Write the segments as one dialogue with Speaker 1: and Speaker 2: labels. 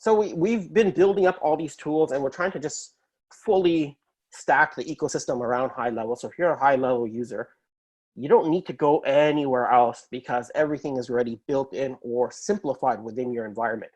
Speaker 1: So we've been building up all these tools, and we're trying to just fully stack the ecosystem around HighLevel. So if you're a HighLevel user, you don't need to go anywhere else because everything is already built in or simplified within your environment.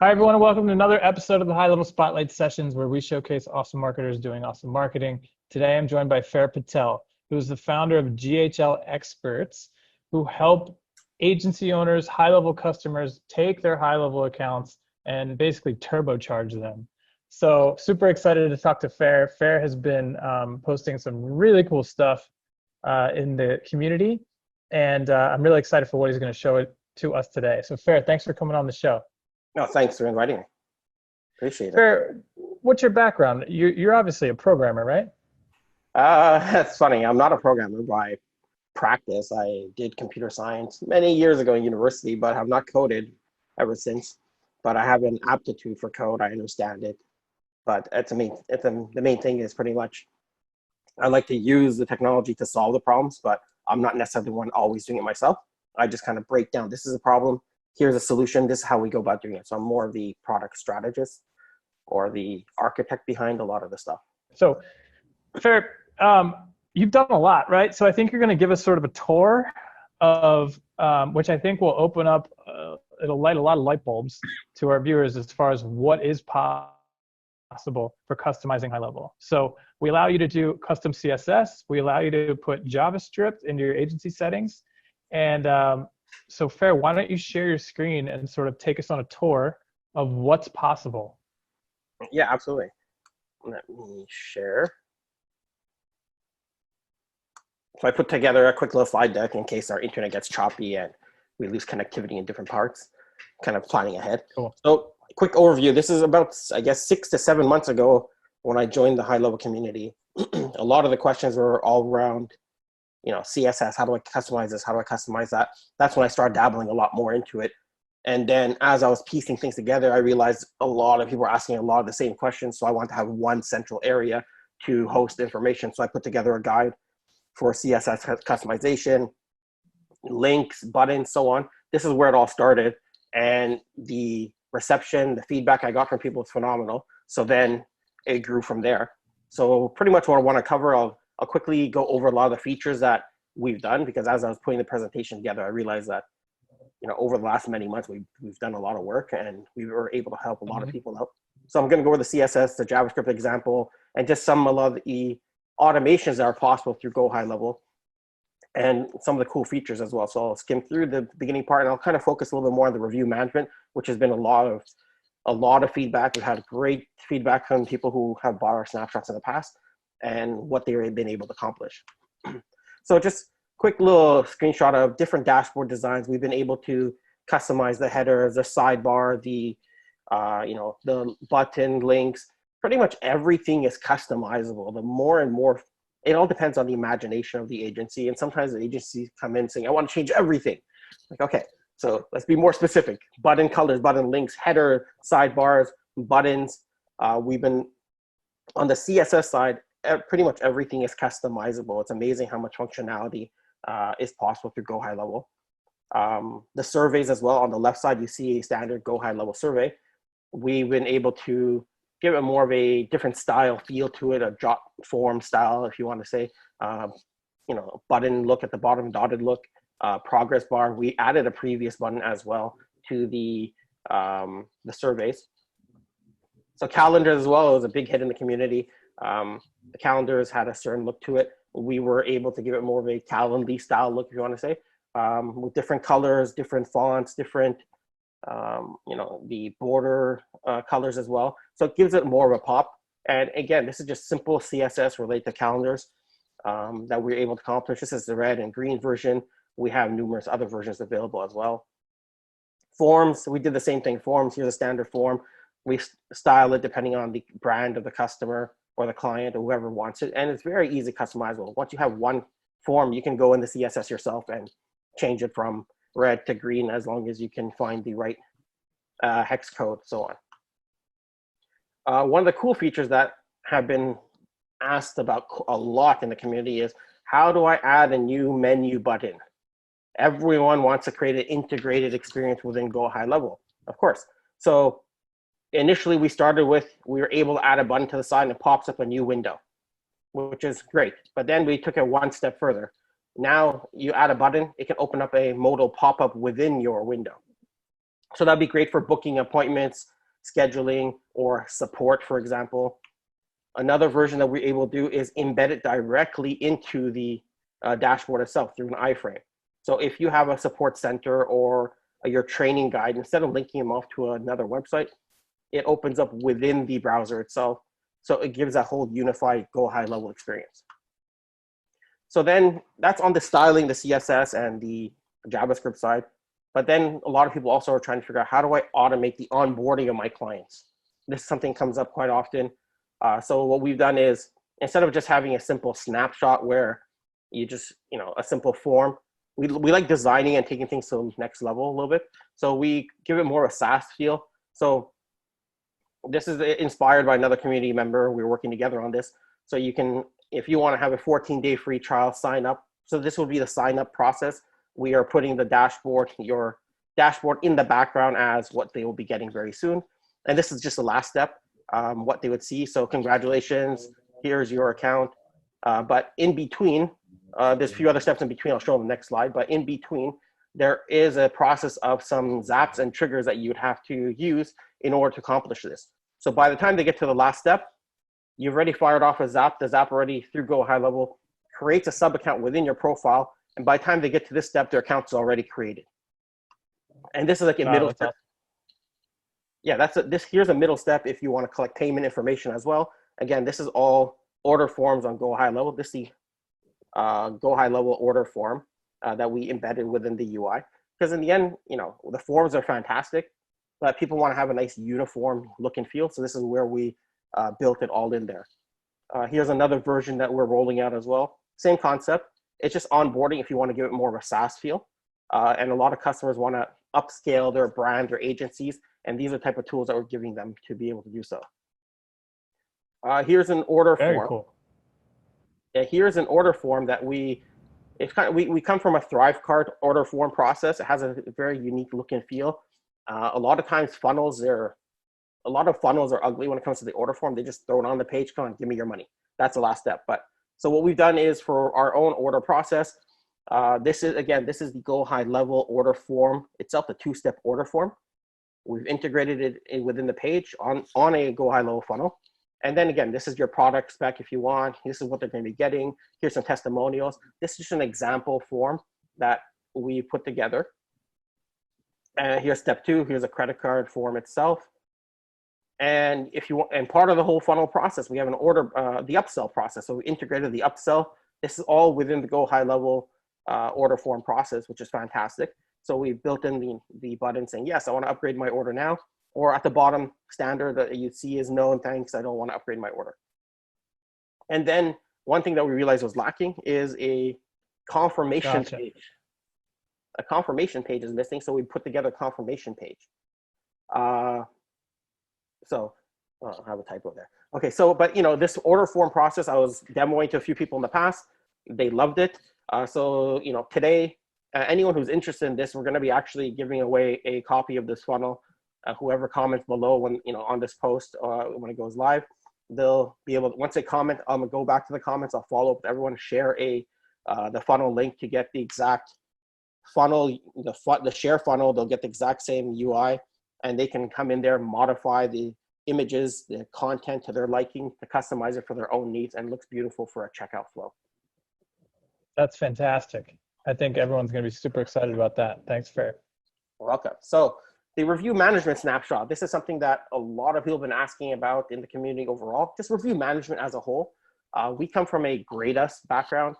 Speaker 2: Hi, everyone, and welcome to another episode of the HighLevel Spotlight Sessions, where we showcase awesome marketers doing awesome marketing. Today, I'm joined by Fer Patel, who is the founder of GHL Experts, who help agency owners, high-level customers take their high-level accounts and basically turbocharge them. So super excited to talk to Fer. Fer has been posting some really cool stuff in the community, and I'm really excited for what he's going to show it to us today. So Fer, thanks for coming on the show.
Speaker 1: No, thanks for inviting me. Appreciate it.
Speaker 2: Fer, what's your background? You're obviously a programmer, right?
Speaker 1: It's funny. I'm not a programmer by practice. I did computer science many years ago in university, but have not coded ever since. But I have an aptitude for code. I understand it. But the main thing is pretty much I like to use the technology to solve the problems, but I'm not necessarily the one always doing it myself. I just kind of break down, this is a problem, here's a solution, this is how we go about doing it. So I'm more of the product strategist or the architect behind a lot of the stuff.
Speaker 2: So, Fer, you've done a lot, right? So I think you're going to give us sort of a tour of, which I think will open up, it'll light a lot of light bulbs to our viewers as far as what is possible for customizing HighLevel. So we allow you to do custom CSS. We allow you to put JavaScript into your agency settings. And so Fer, why don't you share your screen and sort of take us on a tour of what's possible?
Speaker 1: Yeah, absolutely. Let me share. So I put together a quick little slide deck in case our internet gets choppy and we lose connectivity in different parts, kind of planning ahead.
Speaker 2: Cool.
Speaker 1: So quick overview. This is about, I guess, 6 to 7 months ago when I joined the HighLevel community. A lot of the questions were all around, CSS. How do I customize this? How do I customize that? That's when I started dabbling a lot more into it. And then as I was piecing things together, I realized a lot of people were asking a lot of the same questions. So I wanted to have one central area to host information. So I put together a guide for CSS customization, links, buttons, so on. This is where it all started. And the reception, the feedback I got from people was phenomenal. So then it grew from there. So pretty much what I want to cover, I'll quickly go over a lot of the features that we've done, because as I was putting the presentation together, I realized that, over the last many months, we've done a lot of work and we were able to help a lot of people out. So I'm going to go over the CSS, the JavaScript example, and just a lot of the automations that are possible through Go HighLevel and some of the cool features as well. So I'll skim through the beginning part and I'll kind of focus a little bit more on the review management, which has been a lot of feedback. We've had great feedback from people who have bought our snapshots in the past and what they've been able to accomplish. So just quick little screenshot of different dashboard designs. We've been able to customize the headers, the sidebar, the button links. Pretty much everything is customizable. The more and more, it all depends on the imagination of the agency. And sometimes the agencies come in saying, I want to change everything. Like, okay, so let's be more specific. Button colors, button links, header, sidebars, buttons. We've been on the CSS side, pretty much everything is customizable. It's amazing how much functionality is possible through Go HighLevel. The surveys as well. On the left side, you see a standard Go HighLevel survey. We've been able to give it more of a different style feel to it, a drop form style, if you want to say, button look at the bottom, dotted look, progress bar. We added a previous button as well to the surveys. So calendars as well was a big hit in the community. The calendars had a certain look to it. We were able to give it more of a Calendly style look, if you want to say, with different colors, different fonts, different the border colors as well. So it gives it more of a pop. And again, this is just simple CSS related to calendars that we're able to accomplish. This is the red and green version. We have numerous other versions available as well. Forms, we did the same thing. Forms, here's a standard form. We style it depending on the brand of the customer or the client or whoever wants it. And it's very easy customizable. Once you have one form, you can go in the CSS yourself and change it from red to green as long as you can find the right hex code, so on. One of the cool features that have been asked about a lot in the community is, how do I add a new menu button? Everyone wants to create an integrated experience within Go HighLevel, of course. So initially we were able to add a button to the side and it pops up a new window, which is great. But then we took it one step further. Now you add a button, it can open up a modal pop-up within your window. So that'd be great for booking appointments, scheduling, or support, for example. Another version that we're able to do is embed it directly into the dashboard itself through an iframe. So if you have a support center or your training guide, instead of linking them off to another website, it opens up within the browser itself. So it gives that whole unified Go HighLevel experience. So then that's on the styling, the CSS and the JavaScript side. But then a lot of people also are trying to figure out, how do I automate the onboarding of my clients? This is something comes up quite often. So what we've done is, instead of just having a simple snapshot where you just, a simple form, we like designing and taking things to the next level a little bit. So we give it more of a SaaS feel. So this is inspired by another community member. We're working together on this. So you can, if you want to have a 14-day free trial, sign up. So this will be the sign up process. We are putting the dashboard, your dashboard in the background as what they will be getting very soon. And this is just the last step, what they would see. So congratulations, here's your account. But in between, there's a few other steps in between. I'll show them the next slide. But in between, there is a process of some zaps and triggers that you would have to use in order to accomplish this. So by the time they get to the last step, you've already fired off a zap. The zap already, through Go HighLevel, creates a sub account within your profile. And by the time they get to this step, their account is already created. And this is like a middle step. Awesome. Yeah, here's a middle step if you want to collect payment information as well. Again, this is all order forms on Go HighLevel. This is the Go HighLevel order form that we embedded within the UI. Because in the end, the forms are fantastic, but people want to have a nice uniform look and feel. So this is where we built it all in there. Here's another version that we're rolling out as well. Same concept. It's just onboarding if you want to give it more of a SaaS feel. And a lot of customers want to upscale their brand or agencies. And these are the type of tools that we're giving them to be able to do so. Here's an order form.
Speaker 2: Very cool.
Speaker 1: Yeah, here's an order form that we come from a ThriveCart order form process. It has a very unique look and feel. A lot of times funnels are ugly when it comes to the order form. They just throw it on the page, come on, give me your money. That's the last step. But so what we've done is, for our own order process, this is the Go HighLevel order form itself, the two-step order form. We've integrated it within the page on a Go HighLevel funnel. And then again, this is your product spec if you want. This is what they're going to be getting. Here's some testimonials. This is just an example form that we put together. And here's step 2. Here's a credit card form itself. And if you want, and part of the whole funnel process, we have an order, the upsell process. So we integrated the upsell. This is all within the Go HighLevel order form process, which is fantastic. So we built in the button saying, yes, I want to upgrade my order now. Or at the bottom, standard that you see is no, and thanks, I don't want to upgrade my order. And then one thing that we realized was lacking is a confirmation page. A confirmation page is missing, so we put together a confirmation page. I have a typo there. Okay, so, but this order form process, I was demoing to a few people in the past. They loved it. Today, anyone who's interested in this, we're going to be actually giving away a copy of this funnel. Whoever comments below when on this post when it goes live, they'll be able to, once they comment, I'm gonna go back to the comments. I'll follow up with everyone, share the funnel link to get the exact funnel, the share funnel. They'll get the exact same UI, and they can come in there, modify the images, the content to their liking, to customize it for their own needs, and it looks beautiful for a checkout flow.
Speaker 2: That's fantastic. I think everyone's going to be super excited about that. Thanks, Fer.
Speaker 1: Welcome. So the review management snapshot. This is something that a lot of people have been asking about in the community overall. Just review management as a whole. We come from a grade us background.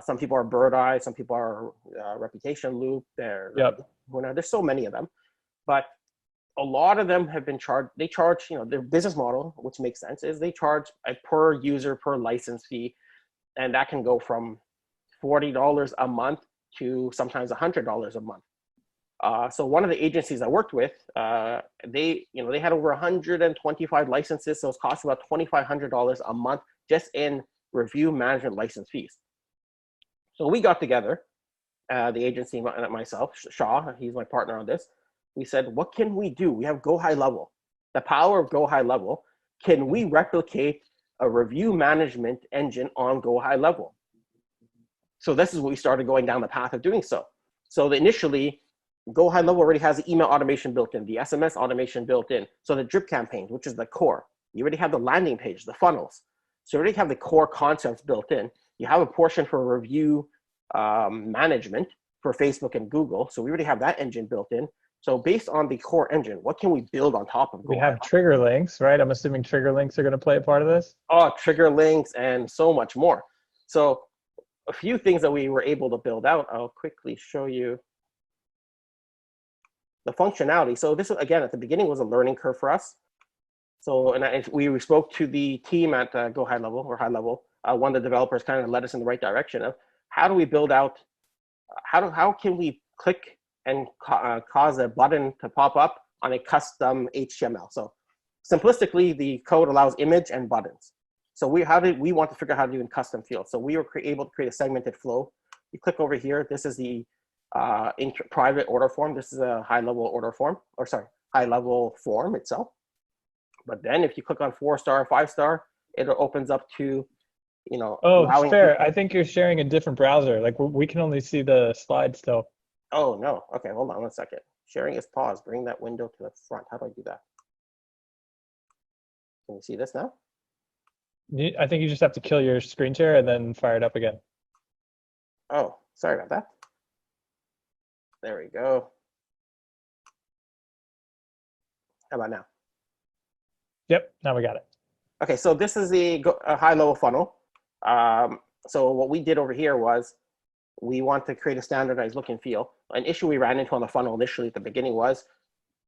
Speaker 1: Some people are Bird Eye, some people are Reputation Loop. There's so many of them, but a lot of them have been charged. They charge, their business model, which makes sense, is they charge a per user per license fee, and that can go from $40 a month to sometimes $100 a month. So one of the agencies I worked with, they had over 125 licenses, so it's cost about $2,500 a month just in review management license fees. So we got together the agency and myself, Shaw, he's my partner on this. We said, what can we do? We have Go High Level. The power of Go High Level. Can we replicate a review management engine on Go High Level? So this is what we started going down the path of doing so. So initially, Go High Level already has the email automation built in, the SMS automation built in. So the drip campaigns, which is the core. You already have the landing page, the funnels. So you already have the core concepts built in. You have a portion for review management for Facebook and Google. So we already have that engine built in. So based on the core engine, what can we build on top of Go
Speaker 2: We
Speaker 1: High
Speaker 2: have
Speaker 1: Level?
Speaker 2: trigger links, right? I'm assuming trigger links are going to play a part of this.
Speaker 1: Oh, trigger links and so much more. So a few things that we were able to build out. I'll quickly show you the functionality. So this, again, at the beginning was a learning curve for us. So, and we spoke to the team at Go High Level or High Level. One of the developers kind of led us in the right direction of how do we build out, how can we click and cause a button to pop up on a custom HTML. So simplistically, the code allows image and buttons. So we want to figure out how to do in custom fields. So we were able to create a segmented flow. You click over here. This is the private order form. This is a high-level order form, or sorry, high-level form itself. But then if you click on 4-star, 5-star, it opens up to, you know.
Speaker 2: Oh, Fair. I think you're sharing a different browser. Like we can only see the slide still.
Speaker 1: Oh, no. Okay, hold on 1 second. Sharing is paused. Bring that window to the front. How do I do that? Can you see this now?
Speaker 2: I think you just have to kill your screen share and then fire it up again.
Speaker 1: Oh, sorry about that. There we go. How about now?
Speaker 2: Yep, now we got it.
Speaker 1: Okay, so this is a high-level funnel. So what we did over here was we want to create a standardized look and feel. An issue we ran into on the funnel initially at the beginning was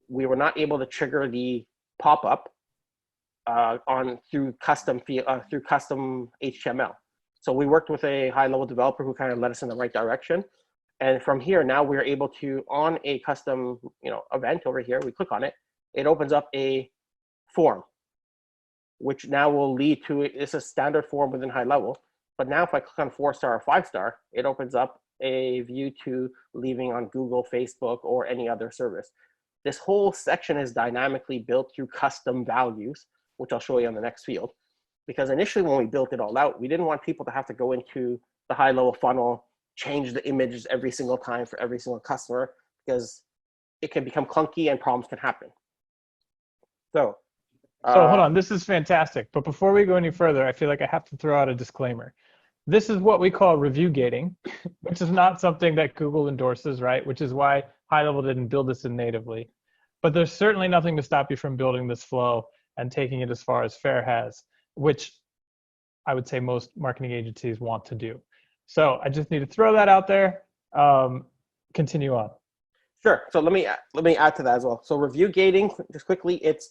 Speaker 1: we were not able to trigger the pop-up through custom HTML. So we worked with a high-level developer who kind of led us in the right direction. And from here, now we're able to, on a custom event over here, we click on it, it opens up a form, which now will lead to, it's a standard form within high level. But now if I click on 4-star or 5-star, it opens up a view to leaving on Google, Facebook, or any other service. This whole section is dynamically built through custom values, which I'll show you on the next field. Because initially when we built it all out, we didn't want people to have to go into the high-level funnel, change the images every single time for every single customer, because it can become clunky and problems can happen. So
Speaker 2: hold on, this is fantastic. But before we go any further, I feel like I have to throw out a disclaimer. This is what we call review gating, which is not something that Google endorses, right? Which is why HighLevel didn't build this in natively. But there's certainly nothing to stop you from building this flow and taking it as far as Fer has, which I would say most marketing agencies want to do. So I just need to throw that out there. Continue on.
Speaker 1: Sure. So let me add to that as well. So review gating, just quickly, it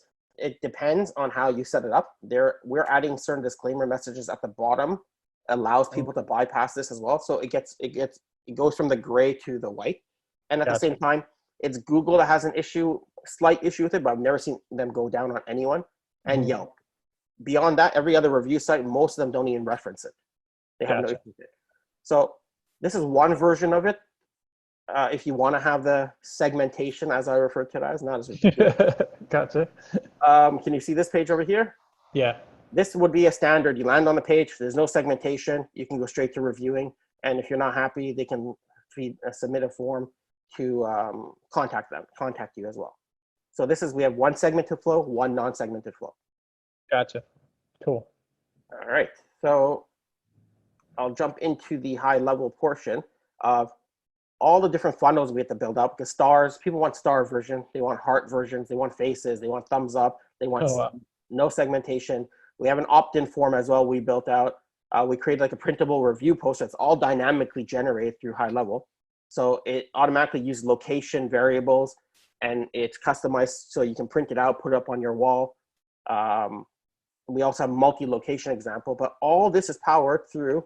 Speaker 1: depends on how you set it up. We're adding certain disclaimer messages at the bottom, allows people to bypass this as well. So it goes from the gray to the white, and at the same time, it's Google that has an slight issue with it, but I've never seen them go down on anyone. And Yelp. Beyond that, every other review site, most of them don't even reference it. They have no issue with it. So this is one version of it. If you want to have the segmentation, as I refer to it as, not as ridiculous.
Speaker 2: Gotcha.
Speaker 1: Can you see this page over here?
Speaker 2: Yeah.
Speaker 1: This would be a standard. You land on the page. There's no segmentation. You can go straight to reviewing. And if you're not happy, they can submit a form to contact you as well. So we have one segmented flow, one non-segmented flow.
Speaker 2: Gotcha. Cool.
Speaker 1: All right. So I'll jump into the high level portion of all the different funnels we have to build up, because stars, people want star version, they want heart versions, they want faces, they want thumbs up, they want no segmentation. We have an opt-in form as well we built out. We created like a printable review post that's all dynamically generated through high level. So it automatically uses location variables, and it's customized so you can print it out, put it up on your wall. We also have multi-location example, but all this is powered through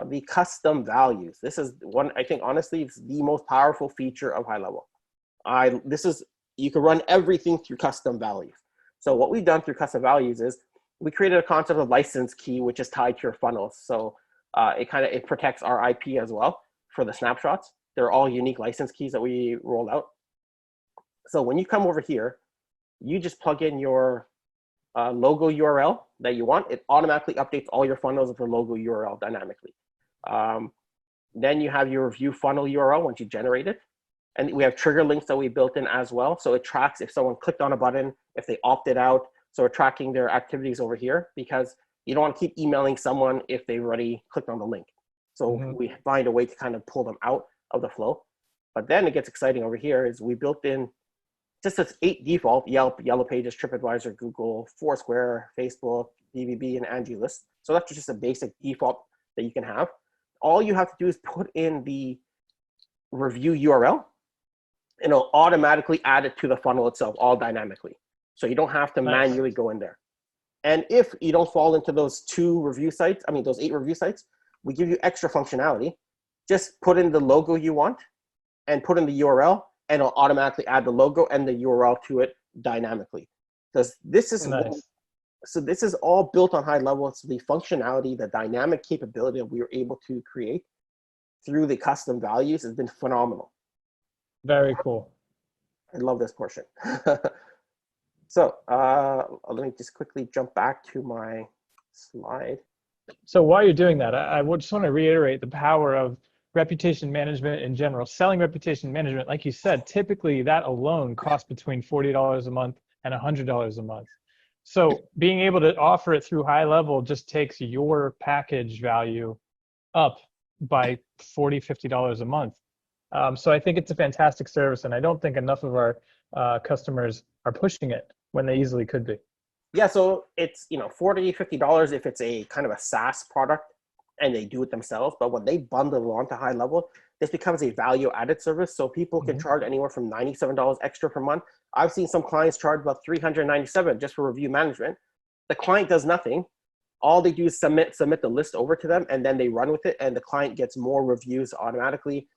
Speaker 1: the custom values. This is one, I think, honestly, it's the most powerful feature of high level. You can run everything through custom values. So what we've done through custom values is we created a concept of license key, which is tied to your funnels. So it protects our IP as well. for the snapshots. They're all unique license keys that we rolled out. So when you come over here, you just plug in your logo URL that you want. It automatically updates all your funnels with the logo URL dynamically. Then you have your review funnel URL once you generate it. And we have trigger links that we built in as well. So it tracks if someone clicked on a button, if they opted out. So we're tracking their activities over here because you don't want to keep emailing someone if they've already clicked on the link. So we find a way to kind of pull them out of the flow. But then it gets exciting over here is we built in just this 8 default: Yelp, Yellow Pages, TripAdvisor, Google, Foursquare, Facebook, BBB, and Angie List. So that's just a basic default that you can have. All you have to do is put in the review URL, and it'll automatically add it to the funnel itself, all dynamically. So you don't have to manually go in there. And if you don't fall into those 8 review sites, we give you extra functionality. Just put in the logo you want and put in the URL, and it'll automatically add the logo and the URL to it dynamically. Because this is so this is all built on HighLevel. It's the functionality, the dynamic capability that we were able to create through the custom values has been phenomenal.
Speaker 2: Very cool.
Speaker 1: I love this portion. So let me just quickly jump back to my slide.
Speaker 2: So while you're doing that, I just want to reiterate the power of reputation management in general. Selling reputation management, like you said, typically that alone costs between $40 a month and $100 a month. So being able to offer it through HighLevel just takes your package value up by $40, $50 a month. So I think it's a fantastic service, and I don't think enough of our customers are pushing it when they easily could be.
Speaker 1: Yeah, so it's $40, $50 if it's a kind of a SaaS product and they do it themselves. But when they bundle it onto HighLevel, this becomes a value-added service. So people can charge anywhere from $97 extra per month. I've seen some clients charge about $397 just for review management. The client does nothing. All they do is submit the list over to them, and then they run with it, and the client gets more reviews automatically.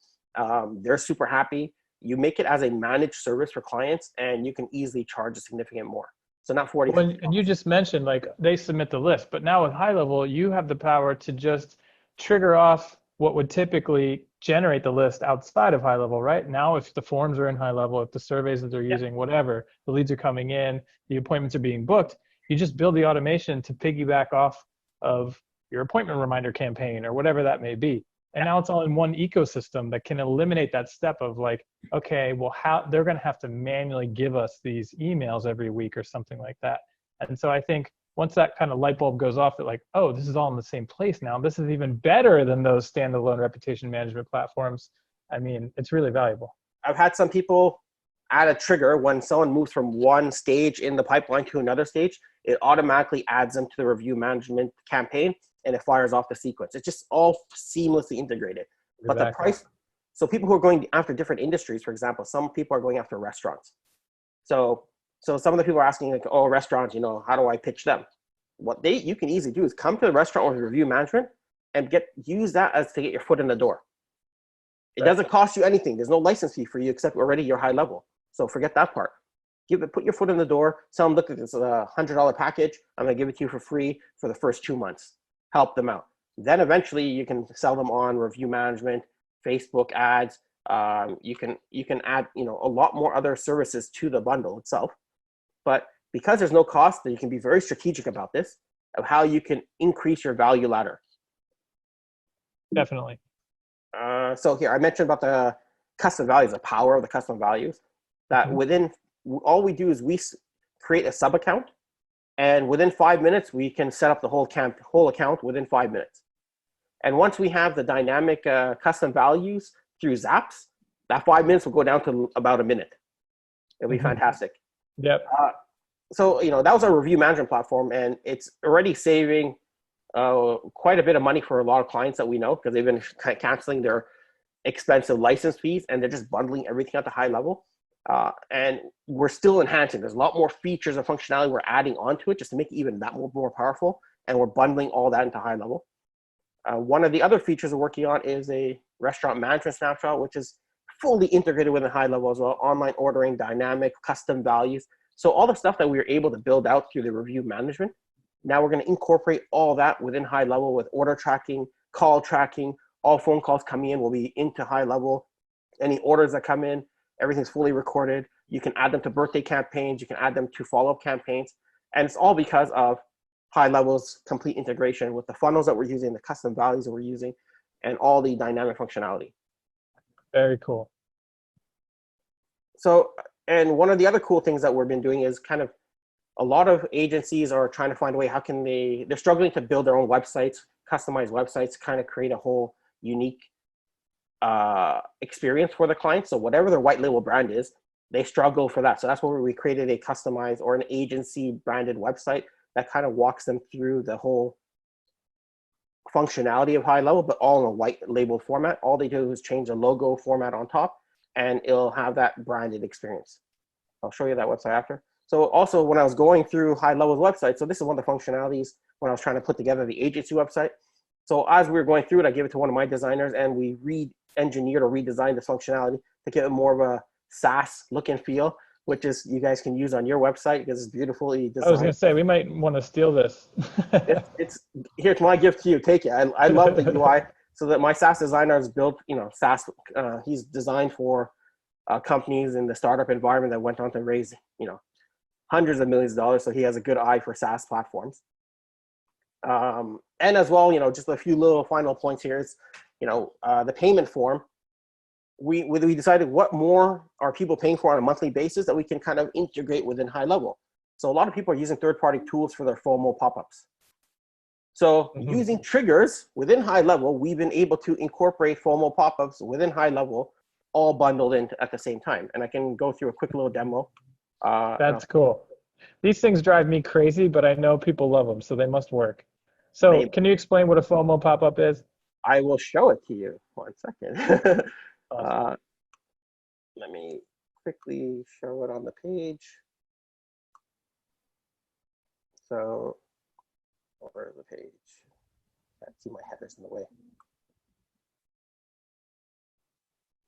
Speaker 1: They're super happy. You make it as a managed service for clients, and you can easily charge a significant more. So not 40.
Speaker 2: And you just mentioned like they submit the list, but now with HighLevel, you have the power to just trigger off what would typically generate the list outside of HighLevel, right? Now, if the forms are in HighLevel, if the surveys that they're using, whatever, the leads are coming in, the appointments are being booked, you just build the automation to piggyback off of your appointment reminder campaign or whatever that may be. And now it's all in one ecosystem that can eliminate that step of like, okay, well, how they're going to have to manually give us these emails every week or something like that. And so I think once that kind of light bulb goes off, that like, oh, this is all in the same place now. This is even better than those standalone reputation management platforms. I mean, it's really valuable.
Speaker 1: I've had some people add a trigger when someone moves from one stage in the pipeline to another stage. It automatically adds them to the review management campaign, and it fires off the sequence. It's just all seamlessly integrated.
Speaker 2: Exactly.
Speaker 1: But the price, so people who are going after different industries, for example, some people are going after restaurants. So some of the people are asking like, oh, restaurants, how do I pitch them? What you can easily do is come to the restaurant with review management and use that as to get your foot in the door. It doesn't cost you anything. There's no license fee for you except already you're HighLevel. So forget that part. Put your foot in the door, tell them, look, it's a $100 package. I'm gonna give it to you for free for the first 2 months. Help them out. Then eventually you can sell them on review management, Facebook ads. You can add a lot more other services to the bundle itself. But because there's no cost, then you can be very strategic about this, of how you can increase your value ladder.
Speaker 2: Definitely.
Speaker 1: So here I mentioned about the custom values, the power of the custom values. That all we do is we create a sub account, and within 5 minutes we can set up the whole account within 5 minutes. And once we have the dynamic custom values through Zaps, that 5 minutes will go down to about a minute. It'll be fantastic.
Speaker 2: Yep.
Speaker 1: So that was our review management platform, and it's already saving quite a bit of money for a lot of clients that we know, because they've been canceling their expensive license fees, and they're just bundling everything at the HighLevel. And we're still enhancing. There's a lot more features and functionality we're adding onto it just to make it even that more powerful, and we're bundling all that into HighLevel. One of the other features we're working on is a restaurant management snapshot, which is fully integrated within HighLevel as well. Online ordering, dynamic, custom values. So all the stuff that we were able to build out through the review management, now we're going to incorporate all that within HighLevel with order tracking, call tracking, All phone calls coming in will be into HighLevel. Any orders that come in, everything's fully recorded. You can add them to birthday campaigns. You can add them to follow-up campaigns. And it's all because of HighLevel's complete integration with the funnels that we're using, the custom values that we're using, and all the dynamic functionality.
Speaker 2: Very cool.
Speaker 1: So, and one of the other cool things that we've been doing is kind of a lot of agencies are trying to find a way, how can they're struggling to build their own websites, customized websites, kind of create a whole unique experience for the client. So whatever their white label brand is, they struggle for that. So that's where we created a customized or an agency branded website that kind of walks them through the whole functionality of HighLevel, but all in a white label format. All they do is change the logo format on top, and it'll have that branded experience. I'll show you that website after. So also when I was going through HighLevel's website, so this is one of the functionalities when I was trying to put together the agency website. So as we were going through it, I gave it to one of my designers, and we re-engineered or redesigned this functionality to give it more of a SaaS look and feel, which is you guys can use on your website because it's beautifully designed.
Speaker 2: I was going to say, we might want to steal this.
Speaker 1: Here's my gift to you. Take it. I love the UI. So that my SaaS designer has built, SaaS. He's designed for companies in the startup environment that went on to raise, hundreds of millions of dollars. So he has a good eye for SaaS platforms. And as well, just a few little final points here is, the payment form. We decided what more are people paying for on a monthly basis that we can kind of integrate within HighLevel. So a lot of people are using third-party tools for their FOMO pop-ups. So using triggers within HighLevel, we've been able to incorporate FOMO pop-ups within HighLevel, all bundled in at the same time. And I can go through a quick little demo.
Speaker 2: That's cool. These things drive me crazy, but I know people love them, so they must work. So
Speaker 1: Maybe.
Speaker 2: Can you explain what a FOMO pop-up is?
Speaker 1: I will show it to you. 1 second.
Speaker 2: Awesome.
Speaker 1: Let me quickly show it on the page. So, over the page. I see my header's in the way.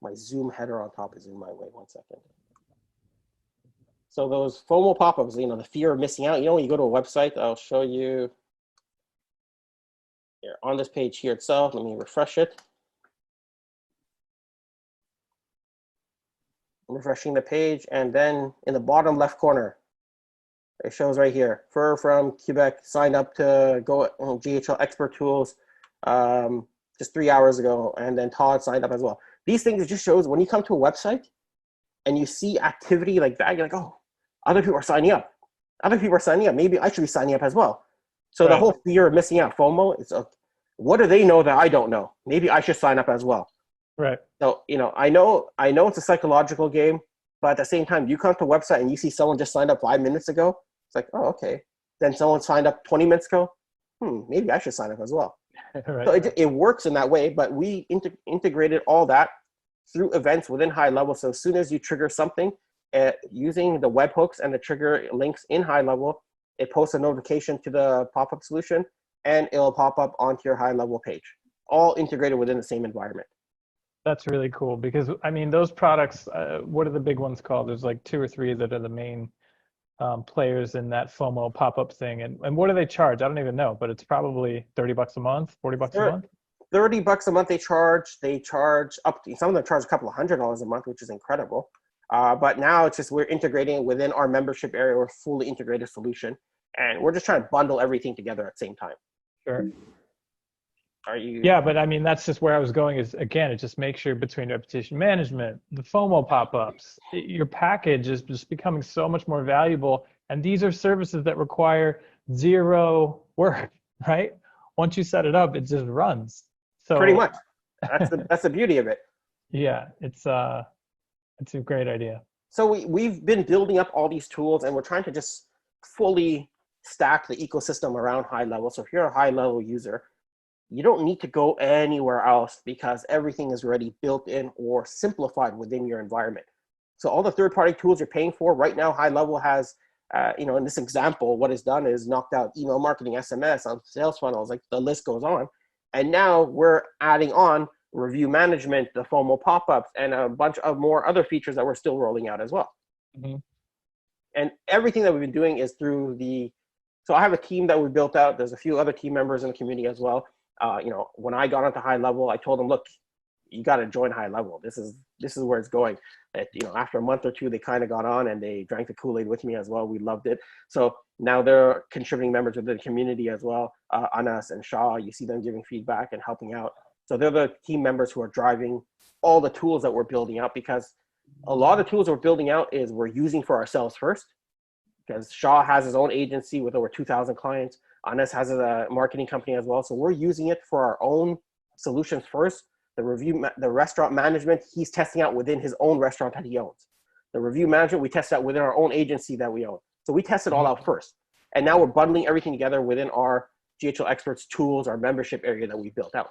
Speaker 1: My Zoom header on top is in my way. 1 second. So those FOMO pop-ups, the fear of missing out. When you go to a website, I'll show you here on this page here itself. Let me refresh it. I'm refreshing the page, and then in the bottom left corner, it shows right here, Fer from Quebec signed up to go GHL Expert Tools just 3 hours ago, and then Todd signed up as well. These things, it just shows when you come to a website and you see activity like that, you're like, oh, other people are signing up. Other people are signing up. Maybe I should be signing up as well. So
Speaker 2: Right.
Speaker 1: The whole fear of missing out, FOMO, it's what do they know that I don't know? Maybe I should sign up as well.
Speaker 2: Right.
Speaker 1: So, I know it's a psychological game, but at the same time, you come to a website and you see someone just signed up 5 minutes ago. It's like, oh, okay. Then someone signed up 20 minutes ago. Maybe I should sign up as well.
Speaker 2: Right.
Speaker 1: So it works in that way, but we integrated all that through events within HighLevel. So as soon as you trigger something, using the webhooks and the trigger links in HighLevel, it posts a notification to the pop-up solution, and it'll pop up onto your HighLevel page, all integrated within the same environment.
Speaker 2: That's really cool because, those products, what are the big ones called? There's like 2 or 3 that are the main players in that FOMO pop-up thing. And what do they charge? I don't even know, but it's probably $30 a month, $40 a month?
Speaker 1: $30 a month they charge. They charge up to, some of them charge a couple of $100 a month, which is incredible. But now it's just we're integrating within our membership area. We're a fully integrated solution. And we're just trying to bundle everything together at the same time.
Speaker 2: Sure.
Speaker 1: Are you?
Speaker 2: Yeah, but that's just where I was going is, again, it just makes sure between reputation management, the FOMO pop-ups, your package is just becoming so much more valuable. And these are services that require zero work, right? Once you set it up, it just runs. So
Speaker 1: pretty much. That's the beauty of it.
Speaker 2: Yeah, it's a great idea.
Speaker 1: So we've been building up all these tools, and we're trying to just fully stack the ecosystem around HighLevel. So if you're a HighLevel user, you don't need to go anywhere else because everything is already built in or simplified within your environment. So all the third-party tools you're paying for right now, HighLevel has, in this example, what it's done is knocked out email marketing, SMS, on sales funnels, like the list goes on. And now we're adding on review management, the FOMO pop-ups, and a bunch of more other features that we're still rolling out as well.
Speaker 2: Mm-hmm.
Speaker 1: And everything that we've been doing is through so I have a team that we built out. There's a few other team members in the community as well. When I got onto HighLevel, I told them, look, you got to join HighLevel. This is where it's going. After a month or two, they kind of got on and they drank the Kool-Aid with me as well. We loved it. So now they're contributing members of the community as well. Anas and Shah, you see them giving feedback and helping out. So they're the team members who are driving all the tools that we're building out, because a lot of the tools we're building out is we're using for ourselves first, because Shah has his own agency with over 2,000 clients. Anas has a marketing company as well. So we're using it for our own solutions first. The restaurant management, he's testing out within his own restaurant that he owns. The review management, we test out within our own agency that we own. So we test it all out first. And now we're bundling everything together within our GHL Experts tools, our membership area that we built out.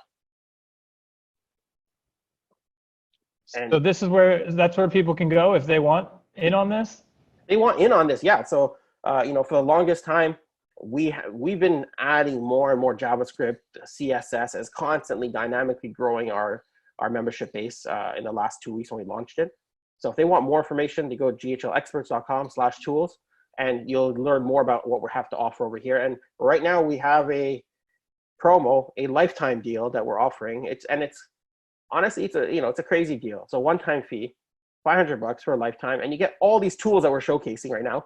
Speaker 1: And
Speaker 2: so that's where people can go if they want in on this?
Speaker 1: They want in on this, yeah. So, for the longest time, we've been adding more and more JavaScript, CSS is constantly dynamically growing our membership base in the last 2 weeks when we launched it. So if they want more information, they go to ghlexperts.com/tools, and you'll learn more about what we have to offer over here. And right now we have a promo, a lifetime deal that we're offering. It's honestly, it's a crazy deal. It's a one-time fee, $500 for a lifetime, and you get all these tools that we're showcasing right now.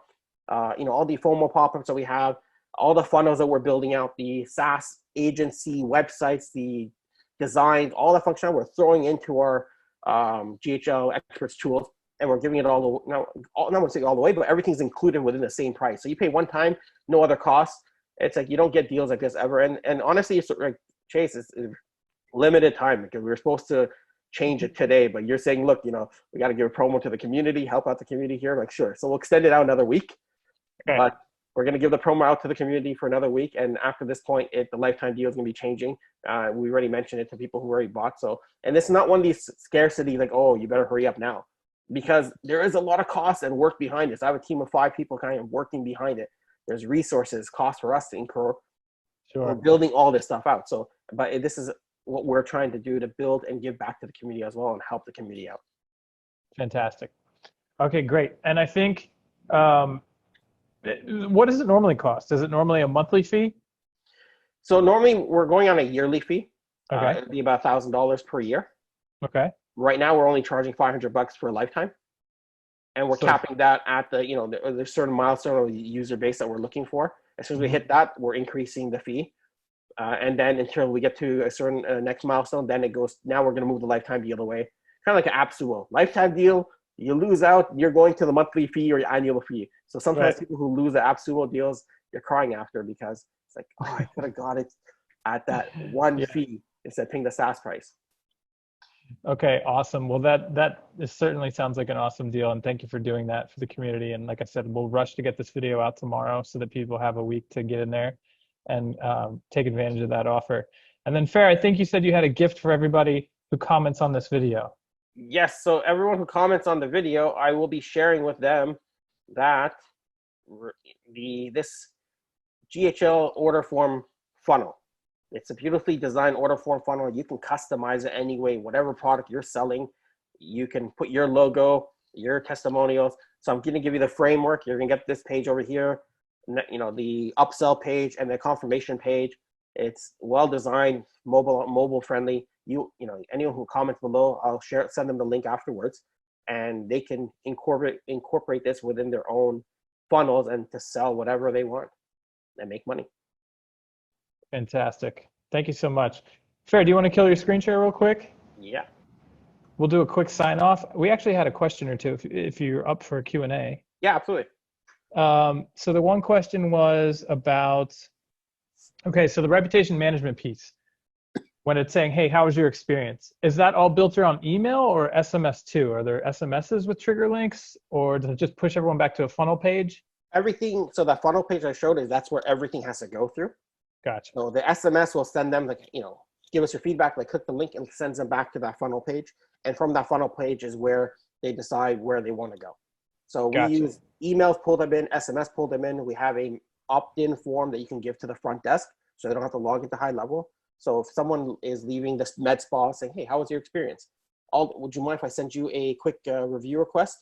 Speaker 1: All the FOMO Popups that we have, all the funnels that we're building out, the SaaS agency websites, the designs, all the functionality we're throwing into our GHL Experts tools, and we're giving it all the, not going to say all the way, but everything's included within the same price. So you pay one time, no other cost. It's like you don't get deals like this ever. And honestly, it's like, Chase, it's limited time, because we were supposed to change it today, but you're saying, look, we got to give a promo to the community, help out the community here. Like, sure. So we'll extend it out another week. Okay. But we're going to give the promo out to the community for another week. And after this point, the lifetime deal is going to be changing. We already mentioned it to people who already bought. So, and this is not one of these scarcity, like, oh, you better hurry up now, because there is a lot of cost and work behind this. I have a team of 5 people kind of working behind it. There's resources, cost for us to incur. Sure. We're building all this stuff out. So, but this is what we're trying to do, to build and give back to the community as well and help the community out.
Speaker 2: Fantastic. Okay, great. And I think, what does it normally cost? Is it normally a monthly fee?
Speaker 1: So normally we're going on a yearly fee.
Speaker 2: Okay.
Speaker 1: It'd be about $1,000 per year.
Speaker 2: Okay.
Speaker 1: Right now we're only charging $500 for a lifetime, and we're capping that at there's certain milestone of the user base that we're looking for. As soon as we hit that, we're increasing the fee. And then until we get to a certain next milestone, then it goes, now we're going to move the lifetime deal away. Kind of like an AppSumo. Lifetime deal, you lose out, you're going to the monthly fee or your annual fee. So sometimes people who lose the AppSumo deals, you're crying after, because it's like, oh, I could have got it at that one fee instead of paying the SaaS price.
Speaker 2: Okay, awesome. Well, this certainly sounds like an awesome deal, and thank you for doing that for the community. And like I said, we'll rush to get this video out tomorrow so that people have a week to get in there and take advantage of that offer. And then Fer, I think you said you had a gift for everybody who comments on this video.
Speaker 1: Yes, so everyone who comments on the video, I will be sharing with them that this GHL order form funnel. It's a beautifully designed order form funnel. You can customize it anyway. Whatever product you're selling, you can put your logo, your testimonials. So I'm going to give you the framework. You're going to get this page over here, the upsell page and the confirmation page. It's well designed, mobile friendly. Anyone who comments below, I'll send them the link afterwards, and they can incorporate this within their own funnels and to sell whatever they want and make money.
Speaker 2: Fantastic. Thank you so much. Fer, do you want to kill your screen share real quick?
Speaker 1: Yeah.
Speaker 2: We'll do a quick sign off. We actually had a question or two if you're up for a Q&A.
Speaker 1: Yeah, absolutely.
Speaker 2: So the one question was about, okay, so the reputation management piece, when it's saying, hey, how was your experience? Is that all built around email or SMS too? Are there SMSs with trigger links, or does it just push everyone back to a funnel page?
Speaker 1: Everything, so that funnel page I showed that's where everything has to go through.
Speaker 2: Gotcha.
Speaker 1: So the SMS will send them, give us your feedback, click the link and sends them back to that funnel page. And from that funnel page is where they decide where they want to go. So we use emails, pull them in, SMS, pull them in. We have a opt-in form that you can give to the front desk, so they don't have to log into HighLevel. So if someone is leaving this med spa saying, hey, how was your experience? Would you mind if I send you a quick review request?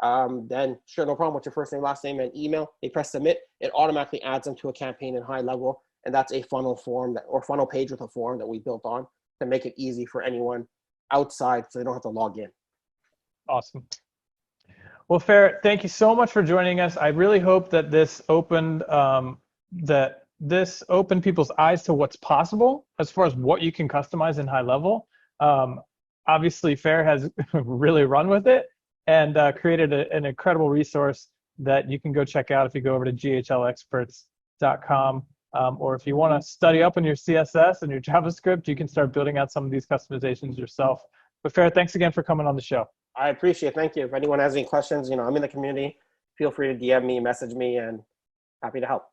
Speaker 1: Then sure, no problem. What's your first name, last name, and email? They press submit. It automatically adds them to a campaign in HighLevel. And that's a funnel form or funnel page with a form that we built on to make it easy for anyone outside so they don't have to log in.
Speaker 2: Awesome. Well, Fer, thank you so much for joining us. I really hope that this opened people's eyes to what's possible as far as what you can customize in HighLevel. Obviously, Fer has really run with it and created an incredible resource that you can go check out if you go over to ghlexperts.com. Or if you want to study up on your CSS and your JavaScript, you can start building out some of these customizations yourself. But Fer, thanks again for coming on the show.
Speaker 1: I appreciate it. Thank you. If anyone has any questions, I'm in the community. Feel free to DM me, message me, and happy to help.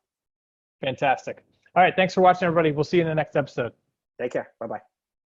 Speaker 2: Fantastic. All right. Thanks for watching, everybody. We'll see you in the next episode.
Speaker 1: Take care. Bye-bye.